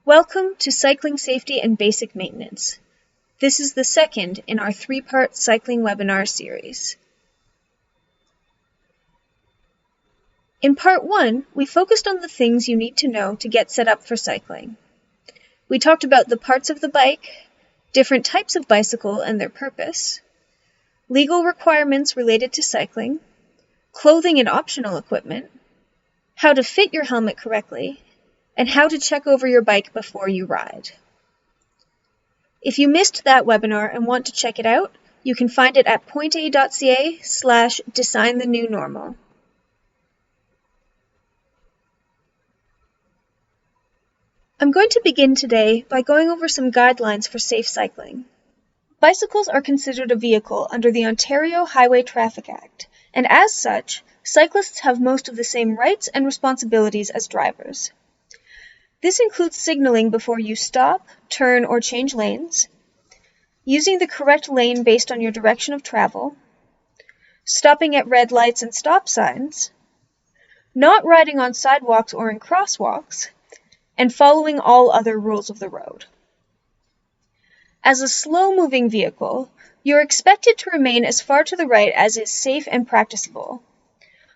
Welcome to Cycling Safety and Basic Maintenance. This is the second in our three-part cycling webinar series. In part 1, we focused on the things you need to know to get set up for cycling. We talked about the parts of the bike, different types of bicycle and their purpose, legal requirements related to cycling, clothing and optional equipment, how to fit your helmet correctly, and how to check over your bike before you ride. If you missed that webinar and want to check it out, you can find it at pointa.ca/design the new normal. I'm going to begin today by going over some guidelines for safe cycling. Bicycles are considered a vehicle under the Ontario Highway Traffic Act, and as such, cyclists have most of the same rights and responsibilities as drivers. This includes signaling before you stop, turn, or change lanes, using the correct lane based on your direction of travel, stopping at red lights and stop signs, not riding on sidewalks or in crosswalks, and following all other rules of the road. As a slow-moving vehicle, you're expected to remain as far to the right as is safe and practicable.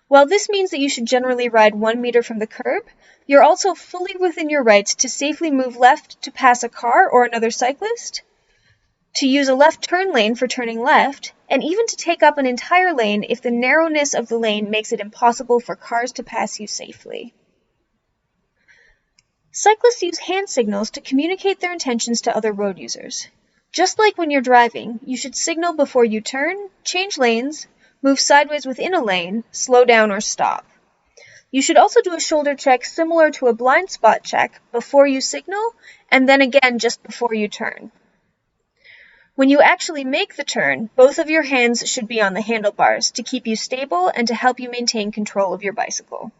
While this means that you should generally ride 1 meter from the curb, you're also fully within your rights to safely move left to pass a car or another cyclist, to use a left turn lane for turning left, and even to take up an entire lane if the narrowness of the lane makes it impossible for cars to pass you safely. Cyclists use hand signals to communicate their intentions to other road users. Just like when you're driving, you should signal before you turn, change lanes, move sideways within a lane, slow down, or stop. You should also do a shoulder check similar to a blind spot check before you signal, and then again just before you turn. When you actually make the turn, both of your hands should be on the handlebars to keep you stable and to help you maintain control of your bicycle.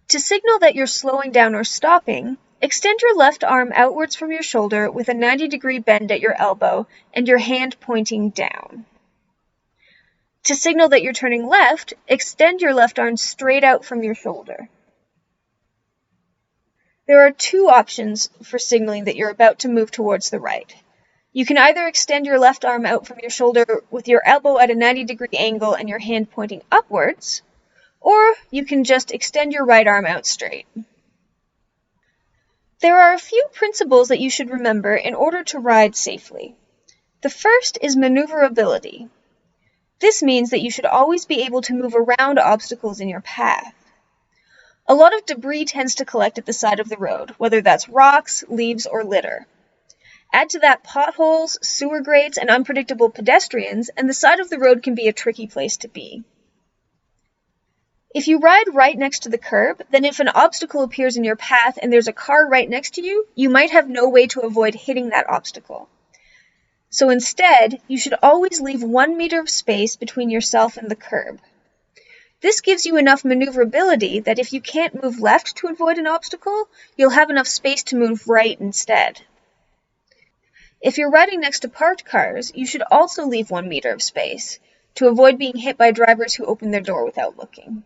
To signal that you're slowing down or stopping, extend your left arm outwards from your shoulder with a 90-degree bend at your elbow and your hand pointing down. To signal that you're turning left, extend your left arm straight out from your shoulder. There are two options for signaling that you're about to move towards the right. You can either extend your left arm out from your shoulder with your elbow at a 90-degree angle and your hand pointing upwards, or you can just extend your right arm out straight. There are a few principles that you should remember in order to ride safely. The first is maneuverability. This means that you should always be able to move around obstacles in your path. A lot of debris tends to collect at the side of the road, whether that's rocks, leaves, or litter. Add to that potholes, sewer grates, and unpredictable pedestrians, and the side of the road can be a tricky place to be. If you ride right next to the curb, then if an obstacle appears in your path and there's a car right next to you, you might have no way to avoid hitting that obstacle. So instead, you should always leave 1 meter of space between yourself and the curb. This gives you enough maneuverability that if you can't move left to avoid an obstacle, you'll have enough space to move right instead. If you're riding next to parked cars, you should also leave 1 meter of space to avoid being hit by drivers who open their door without looking.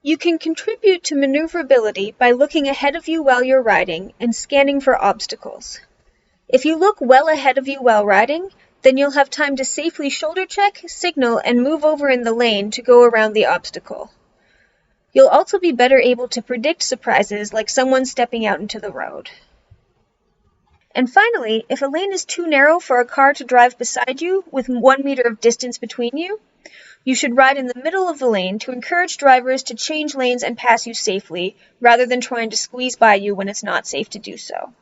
You can contribute to maneuverability by looking ahead of you while you're riding and scanning for obstacles. If you look well ahead of you while riding, then you'll have time to safely shoulder check, signal, and move over in the lane to go around the obstacle. You'll also be better able to predict surprises like someone stepping out into the road. And finally, if a lane is too narrow for a car to drive beside you with 1 meter of distance between you, you should ride in the middle of the lane to encourage drivers to change lanes and pass you safely, rather than trying to squeeze by you when it's not safe to do so.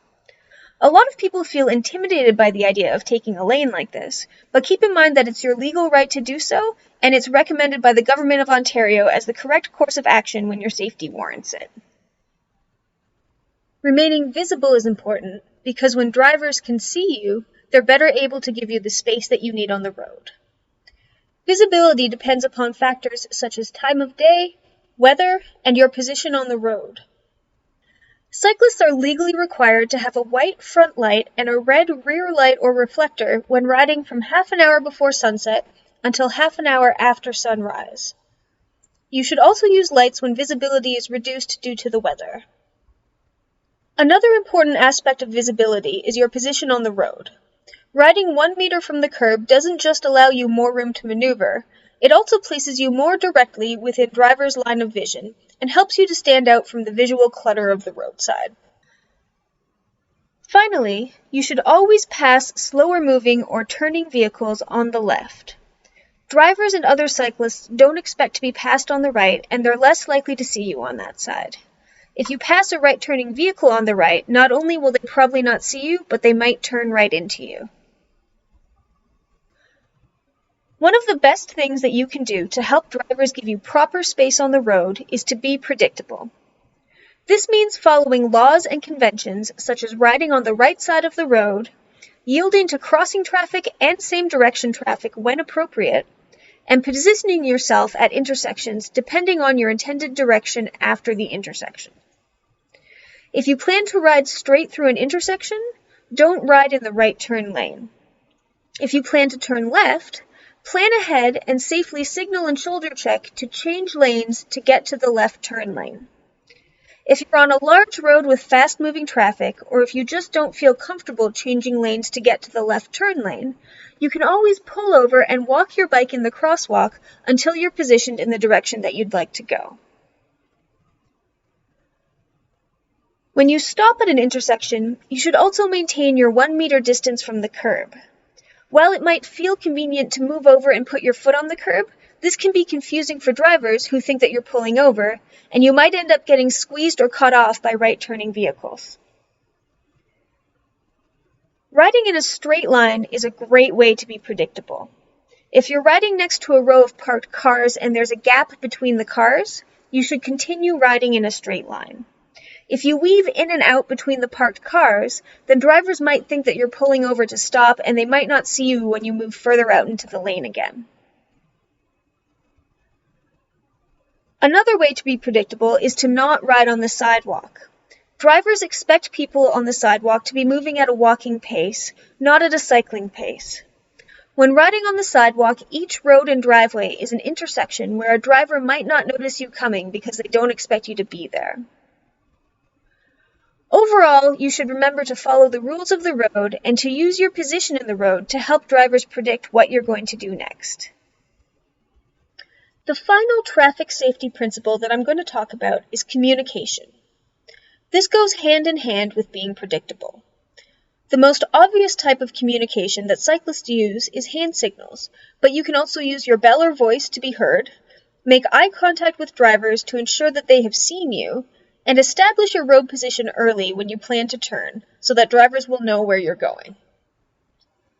A lot of people feel intimidated by the idea of taking a lane like this, but keep in mind that it's your legal right to do so, and it's recommended by the Government of Ontario as the correct course of action when your safety warrants it. Remaining visible is important because when drivers can see you, they're better able to give you the space that you need on the road. Visibility depends upon factors such as time of day, weather, and your position on the road. Cyclists are legally required to have a white front light and a red rear light or reflector when riding from half an hour before sunset until half an hour after sunrise. You should also use lights when visibility is reduced due to the weather. Another important aspect of visibility is your position on the road. Riding 1 meter from the curb doesn't just allow you more room to maneuver, it also places you more directly within driver's line of vision and helps you to stand out from the visual clutter of the roadside. Finally, you should always pass slower moving or turning vehicles on the left. Drivers and other cyclists don't expect to be passed on the right, and they're less likely to see you on that side. If you pass a right-turning vehicle on the right, not only will they probably not see you, but they might turn right into you. One of the best things that you can do to help drivers give you proper space on the road is to be predictable. This means following laws and conventions such as riding on the right side of the road, yielding to crossing traffic and same-direction traffic when appropriate, and positioning yourself at intersections depending on your intended direction after the intersection. If you plan to ride straight through an intersection, don't ride in the right turn lane. If you plan to turn left, plan ahead and safely signal and shoulder check to change lanes to get to the left turn lane. If you're on a large road with fast-moving traffic, or if you just don't feel comfortable changing lanes to get to the left turn lane, you can always pull over and walk your bike in the crosswalk until you're positioned in the direction that you'd like to go. When you stop at an intersection, you should also maintain your 1 meter distance from the curb. While it might feel convenient to move over and put your foot on the curb, this can be confusing for drivers who think that you're pulling over, and you might end up getting squeezed or cut off by right-turning vehicles. Riding in a straight line is a great way to be predictable. If you're riding next to a row of parked cars and there's a gap between the cars, you should continue riding in a straight line. If you weave in and out between the parked cars, then drivers might think that you're pulling over to stop and they might not see you when you move further out into the lane again. Another way to be predictable is to not ride on the sidewalk. Drivers expect people on the sidewalk to be moving at a walking pace, not at a cycling pace. When riding on the sidewalk, each road and driveway is an intersection where a driver might not notice you coming because they don't expect you to be there. Overall, you should remember to follow the rules of the road and to use your position in the road to help drivers predict what you're going to do next. The final traffic safety principle that I'm going to talk about is communication. This goes hand in hand with being predictable. The most obvious type of communication that cyclists use is hand signals, but you can also use your bell or voice to be heard, make eye contact with drivers to ensure that they have seen you, and establish your road position early when you plan to turn so that drivers will know where you're going.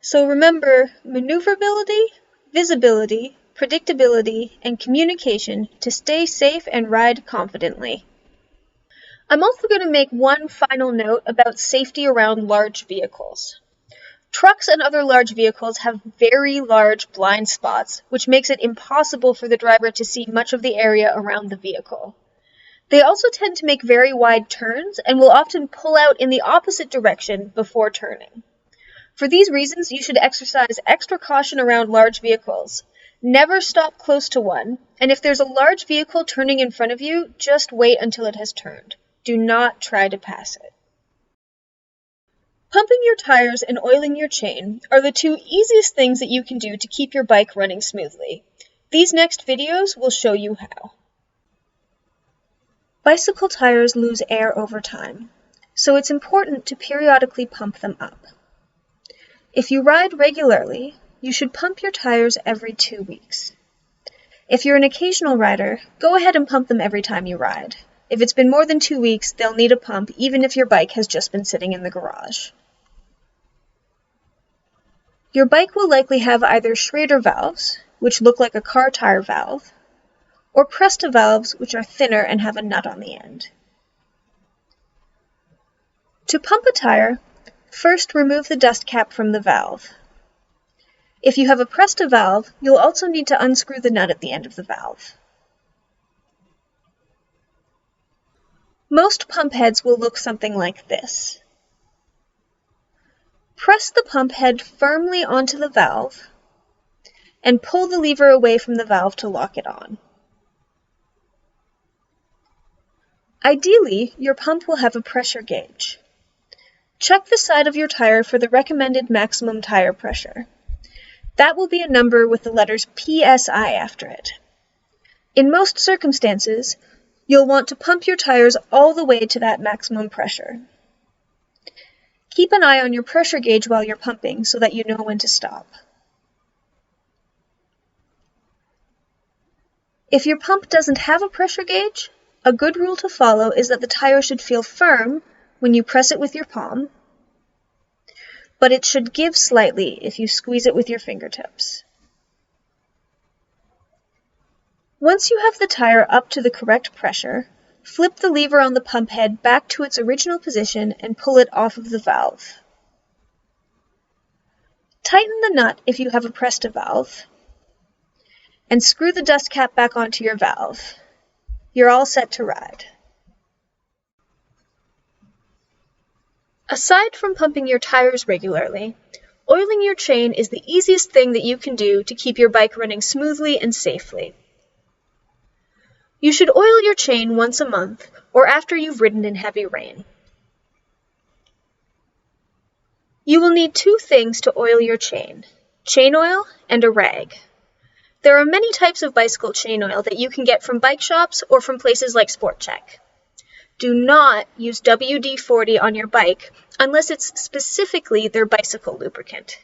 So remember maneuverability, visibility, predictability, and communication to stay safe and ride confidently. I'm also going to make one final note about safety around large vehicles. Trucks and other large vehicles have very large blind spots, which makes it impossible for the driver to see much of the area around the vehicle. They also tend to make very wide turns and will often pull out in the opposite direction before turning. For these reasons, you should exercise extra caution around large vehicles. Never stop close to one, and if there's a large vehicle turning in front of you, just wait until it has turned. Do not try to pass it. Pumping your tires and oiling your chain are the two easiest things that you can do to keep your bike running smoothly. These next videos will show you how. Bicycle tires lose air over time, so it's important to periodically pump them up. If you ride regularly, you should pump your tires every 2 weeks. If you're an occasional rider, go ahead and pump them every time you ride. If it's been more than 2 weeks, they'll need a pump even if your bike has just been sitting in the garage. Your bike will likely have either Schrader valves, which look like a car tire valve, or Presta valves, which are thinner and have a nut on the end. To pump a tire, first remove the dust cap from the valve. If you have a Presta valve, you'll also need to unscrew the nut at the end of the valve. Most pump heads will look something like this. Press the pump head firmly onto the valve and pull the lever away from the valve to lock it on. Ideally, your pump will have a pressure gauge. Check the side of your tire for the recommended maximum tire pressure. That will be a number with the letters PSI after it. In most circumstances, you'll want to pump your tires all the way to that maximum pressure. Keep an eye on your pressure gauge while you're pumping so that you know when to stop. If your pump doesn't have a pressure gauge, a good rule to follow is that the tire should feel firm when you press it with your palm, but it should give slightly if you squeeze it with your fingertips. Once you have the tire up to the correct pressure, flip the lever on the pump head back to its original position and pull it off of the valve. Tighten the nut if you have a Presta valve, and screw the dust cap back onto your valve. You're all set to ride. Aside from pumping your tires regularly, oiling your chain is the easiest thing that you can do to keep your bike running smoothly and safely. You should oil your chain once a month or after you've ridden in heavy rain. You will need two things to oil your chain: chain oil and a rag. There are many types of bicycle chain oil that you can get from bike shops or from places like Sport Check. Do not use WD-40 on your bike unless it's specifically their bicycle lubricant.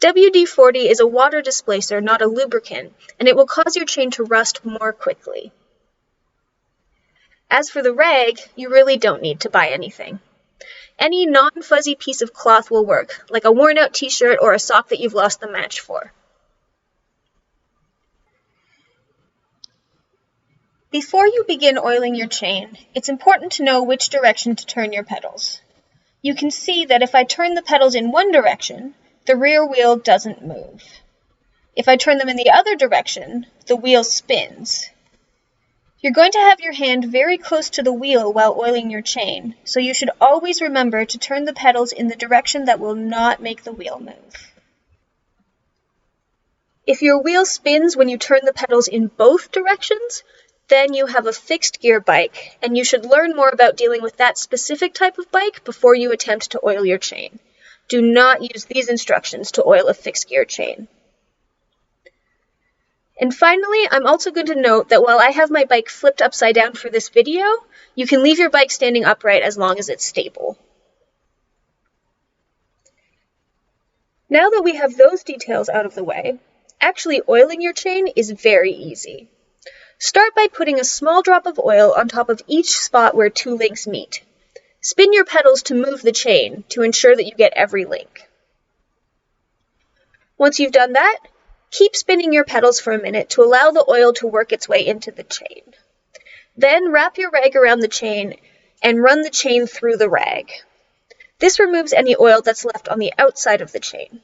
WD-40 is a water displacer, not a lubricant, and it will cause your chain to rust more quickly. As for the rag, you really don't need to buy anything. Any non-fuzzy piece of cloth will work, like a worn-out t-shirt or a sock that you've lost the match for. Before you begin oiling your chain, it's important to know which direction to turn your pedals. You can see that if I turn the pedals in one direction, the rear wheel doesn't move. If I turn them in the other direction, the wheel spins. You're going to have your hand very close to the wheel while oiling your chain, so you should always remember to turn the pedals in the direction that will not make the wheel move. If your wheel spins when you turn the pedals in both directions, then you have a fixed gear bike, and you should learn more about dealing with that specific type of bike before you attempt to oil your chain. Do not use these instructions to oil a fixed gear chain. And finally, I'm also going to note that while I have my bike flipped upside down for this video, you can leave your bike standing upright as long as it's stable. Now that we have those details out of the way, actually oiling your chain is very easy. Start by putting a small drop of oil on top of each spot where two links meet. Spin your pedals to move the chain to ensure that you get every link. Once you've done that, keep spinning your pedals for a minute to allow the oil to work its way into the chain. Then wrap your rag around the chain and run the chain through the rag. This removes any oil that's left on the outside of the chain.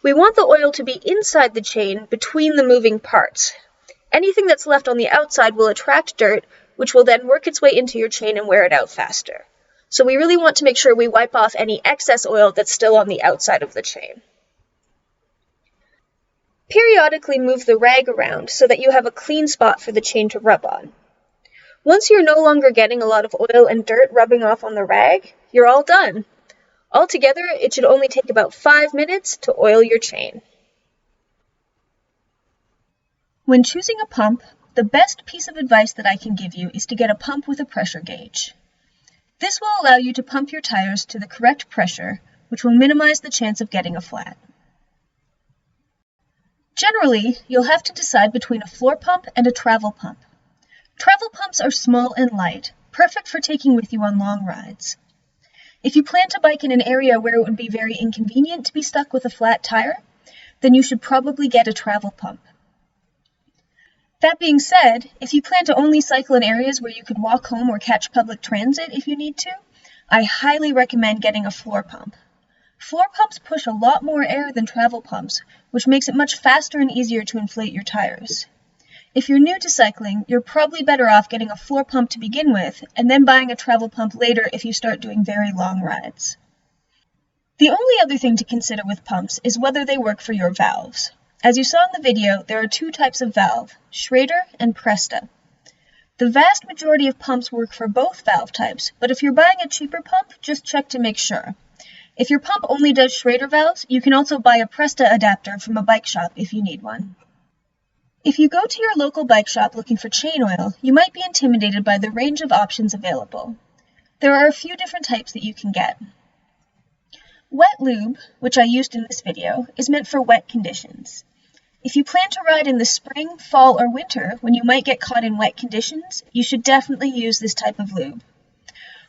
We want the oil to be inside the chain between the moving parts. Anything that's left on the outside will attract dirt, which will then work its way into your chain and wear it out faster. So we really want to make sure we wipe off any excess oil that's still on the outside of the chain. Periodically move the rag around so that you have a clean spot for the chain to rub on. Once you're no longer getting a lot of oil and dirt rubbing off on the rag, you're all done. Altogether, it should only take about 5 minutes to oil your chain. When choosing a pump, the best piece of advice that I can give you is to get a pump with a pressure gauge. This will allow you to pump your tires to the correct pressure, which will minimize the chance of getting a flat. Generally, you'll have to decide between a floor pump and a travel pump. Travel pumps are small and light, perfect for taking with you on long rides. If you plan to bike in an area where it would be very inconvenient to be stuck with a flat tire, then you should probably get a travel pump. That being said, if you plan to only cycle in areas where you could walk home or catch public transit if you need to, I highly recommend getting a floor pump. Floor pumps push a lot more air than travel pumps, which makes it much faster and easier to inflate your tires. If you're new to cycling, you're probably better off getting a floor pump to begin with, and then buying a travel pump later if you start doing very long rides. The only other thing to consider with pumps is whether they work for your valves. As you saw in the video, there are two types of valve, Schrader and Presta. The vast majority of pumps work for both valve types, but if you're buying a cheaper pump, just check to make sure. If your pump only does Schrader valves, you can also buy a Presta adapter from a bike shop if you need one. If you go to your local bike shop looking for chain oil, you might be intimidated by the range of options available. There are a few different types that you can get. Wet lube, which I used in this video, is meant for wet conditions. If you plan to ride in the spring, fall, or winter when you might get caught in wet conditions, you should definitely use this type of lube.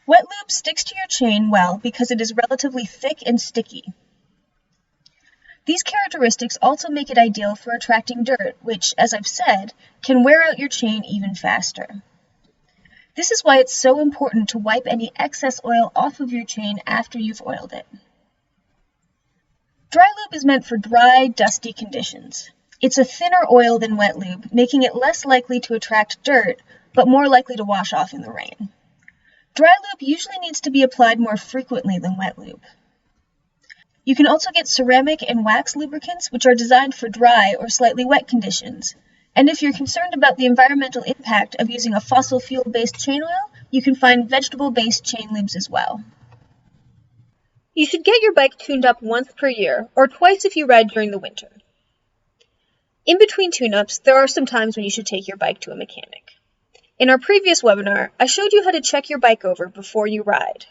Wet lube sticks to your chain well because it is relatively thick and sticky. These characteristics also make it ideal for attracting dirt, which, as I've said, can wear out your chain even faster. This is why it's so important to wipe any excess oil off of your chain after you've oiled it. Dry lube is meant for dry, dusty conditions. It's a thinner oil than wet lube, making it less likely to attract dirt, but more likely to wash off in the rain. Dry lube usually needs to be applied more frequently than wet lube. You can also get ceramic and wax lubricants, which are designed for dry or slightly wet conditions. And if you're concerned about the environmental impact of using a fossil fuel-based chain oil, you can find vegetable-based chain lubes as well. You should get your bike tuned up once per year, or twice if you ride during the winter. In between tune-ups, there are some times when you should take your bike to a mechanic. In our previous webinar, I showed you how to check your bike over before you ride.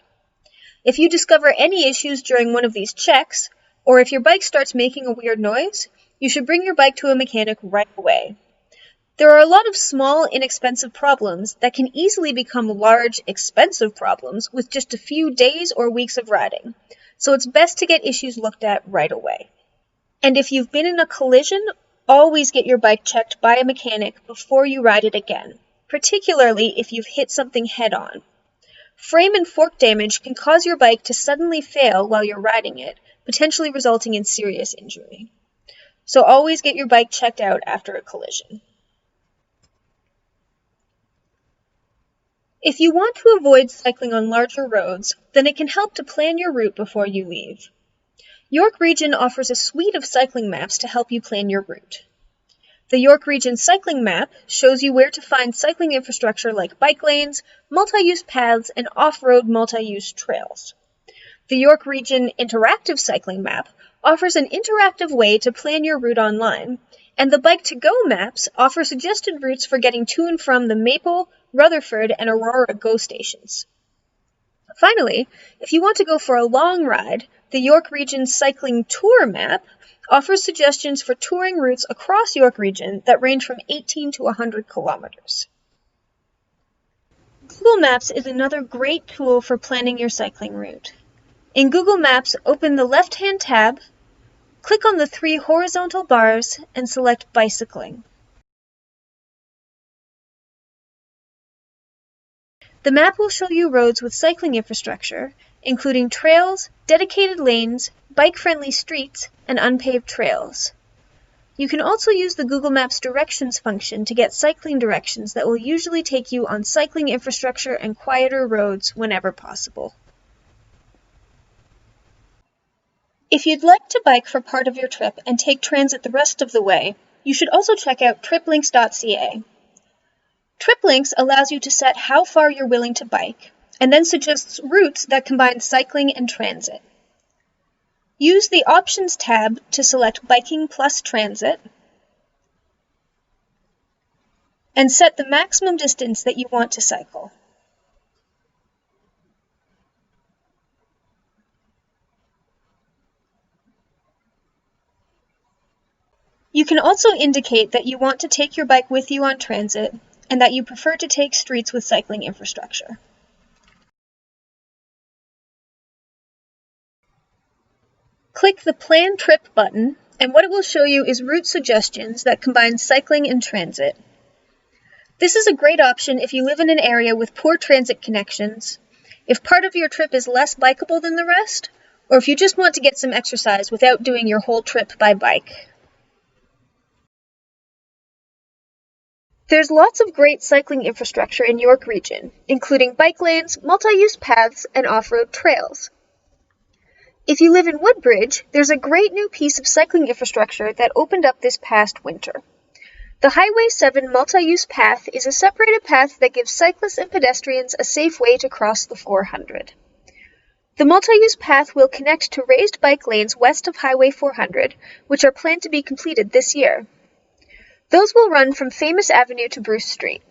If you discover any issues during one of these checks, or if your bike starts making a weird noise, you should bring your bike to a mechanic right away. There are a lot of small, inexpensive problems that can easily become large, expensive problems with just a few days or weeks of riding, so it's best to get issues looked at right away. And if you've been in a collision, always get your bike checked by a mechanic before you ride it again, particularly if you've hit something head-on. Frame and fork damage can cause your bike to suddenly fail while you're riding it, potentially resulting in serious injury. So always get your bike checked out after a collision. If you want to avoid cycling on larger roads, then it can help to plan your route before you leave. York Region offers a suite of cycling maps to help you plan your route. The York Region Cycling Map shows you where to find cycling infrastructure like bike lanes, multi-use paths, and off-road multi-use trails. The York Region Interactive Cycling Map offers an interactive way to plan your route online, and the Bike2Go maps offer suggested routes for getting to and from the Maple, Rutherford, and Aurora GO stations. Finally, if you want to go for a long ride, the York Region Cycling Tour Map offers suggestions for touring routes across York Region that range from 18 to 100 kilometers. Google Maps is another great tool for planning your cycling route. In Google Maps, open the left-hand tab, click on the 3 horizontal bars, and select Bicycling. The map will show you roads with cycling infrastructure, including trails, dedicated lanes, bike-friendly streets, and unpaved trails. You can also use the Google Maps Directions function to get cycling directions that will usually take you on cycling infrastructure and quieter roads whenever possible. If you'd like to bike for part of your trip and take transit the rest of the way, you should also check out triplinks.ca. TripLinks allows you to set how far you're willing to bike, and then suggests routes that combine cycling and transit. Use the Options tab to select Biking plus Transit, and set the maximum distance that you want to cycle. You can also indicate that you want to take your bike with you on transit, and that you prefer to take streets with cycling infrastructure. Click the Plan Trip button, and what it will show you is route suggestions that combine cycling and transit. This is a great option if you live in an area with poor transit connections, if part of your trip is less bikeable than the rest, or if you just want to get some exercise without doing your whole trip by bike. There's lots of great cycling infrastructure in York Region, including bike lanes, multi-use paths, and off-road trails. If you live in Woodbridge, there's a great new piece of cycling infrastructure that opened up this past winter. The Highway 7 multi-use path is a separated path that gives cyclists and pedestrians a safe way to cross the 400. The multi-use path will connect to raised bike lanes west of Highway 400, which are planned to be completed this year. Those will run from Famous Avenue to Bruce Street.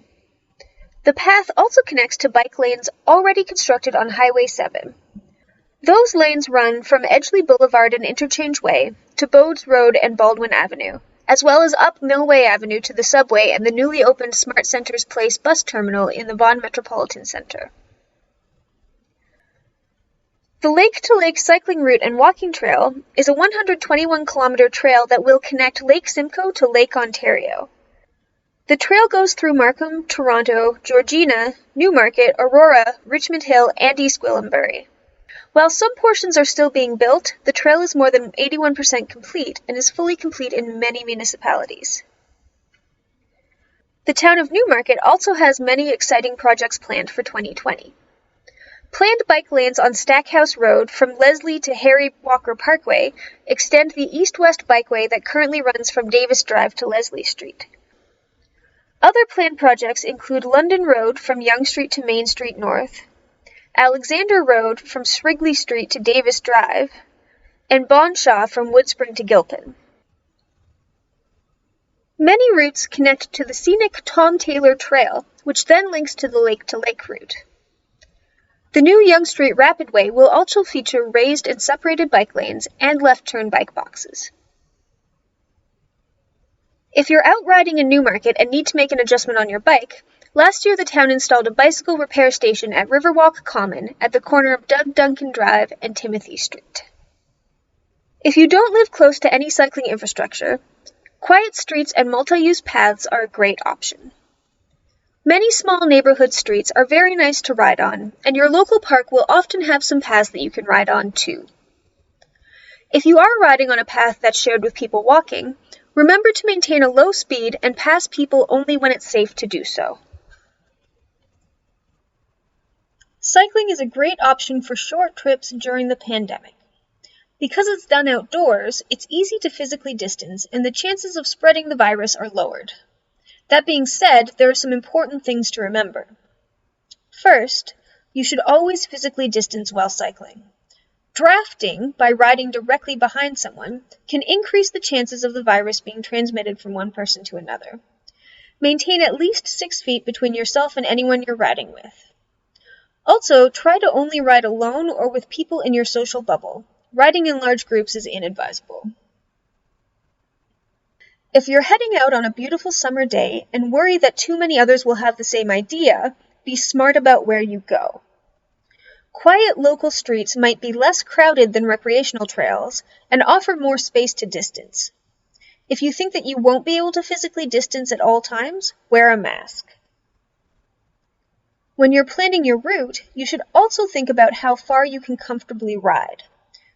The path also connects to bike lanes already constructed on Highway 7. Those lanes run from Edgeley Boulevard and Interchange Way to Bodes Road and Baldwin Avenue, as well as up Millway Avenue to the subway and the newly opened Smart Centers Place bus terminal in the Vaughan Metropolitan Center. The Lake-to-Lake cycling route and walking trail is a 121-kilometer trail that will connect Lake Simcoe to Lake Ontario. The trail goes through Markham, Toronto, Georgina, Newmarket, Aurora, Richmond Hill, and East Gwillimbury. While some portions are still being built, the trail is more than 81% complete and is fully complete in many municipalities. The town of Newmarket also has many exciting projects planned for 2020. Planned bike lanes on Stackhouse Road from Leslie to Harry Walker Parkway extend the east-west bikeway that currently runs from Davis Drive to Leslie Street. Other planned projects include London Road from Yonge Street to Main Street North, Alexander Road from Srigley Street to Davis Drive, and Bonshaw from Woodspring to Gilpin. Many routes connect to the scenic Tom Taylor Trail, which then links to the Lake-to-Lake route. The new Yonge Street Rapidway will also feature raised and separated bike lanes and left-turn bike boxes. If you're out riding in Newmarket and need to make an adjustment on your bike, last year the town installed a bicycle repair station at Riverwalk Common at the corner of Doug Duncan Drive and Timothy Street. If you don't live close to any cycling infrastructure, quiet streets and multi-use paths are a great option. Many small neighborhood streets are very nice to ride on, and your local park will often have some paths that you can ride on too. If you are riding on a path that's shared with people walking, remember to maintain a low speed and pass people only when it's safe to do so. Cycling is a great option for short trips during the pandemic. Because it's done outdoors, it's easy to physically distance, and the chances of spreading the virus are lowered. That being said, there are some important things to remember. First, you should always physically distance while cycling. Drafting, by riding directly behind someone, can increase the chances of the virus being transmitted from one person to another. Maintain at least 6 feet between yourself and anyone you're riding with. Also, try to only ride alone or with people in your social bubble. Riding in large groups is inadvisable. If you're heading out on a beautiful summer day and worry that too many others will have the same idea, be smart about where you go. Quiet local streets might be less crowded than recreational trails and offer more space to distance. If you think that you won't be able to physically distance at all times, wear a mask. When you're planning your route, you should also think about how far you can comfortably ride.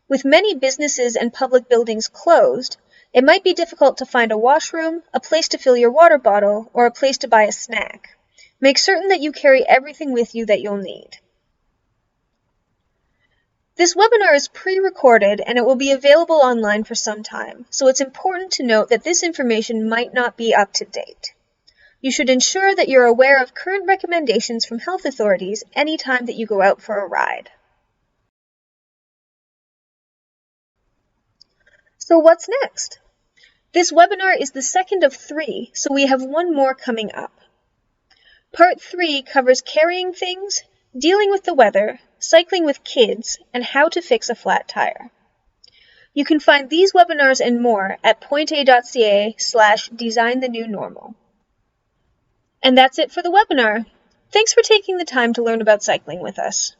With many businesses and public buildings closed, it might be difficult to find a washroom, a place to fill your water bottle, or a place to buy a snack. Make certain that you carry everything with you that you'll need. This webinar is pre-recorded and it will be available online for some time, so it's important to note that this information might not be up to date. You should ensure that you're aware of current recommendations from health authorities anytime that you go out for a ride. So what's next? This webinar is the second of 3, so we have one more coming up. Part 3 covers carrying things, dealing with the weather, cycling with kids, and how to fix a flat tire. You can find these webinars and more at pointa.ca/designthenewnormal. And that's it for the webinar. Thanks for taking the time to learn about cycling with us.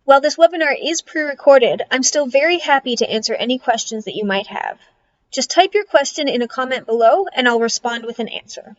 While this webinar is pre-recorded, I'm still very happy to answer any questions that you might have. Just type your question in a comment below and I'll respond with an answer.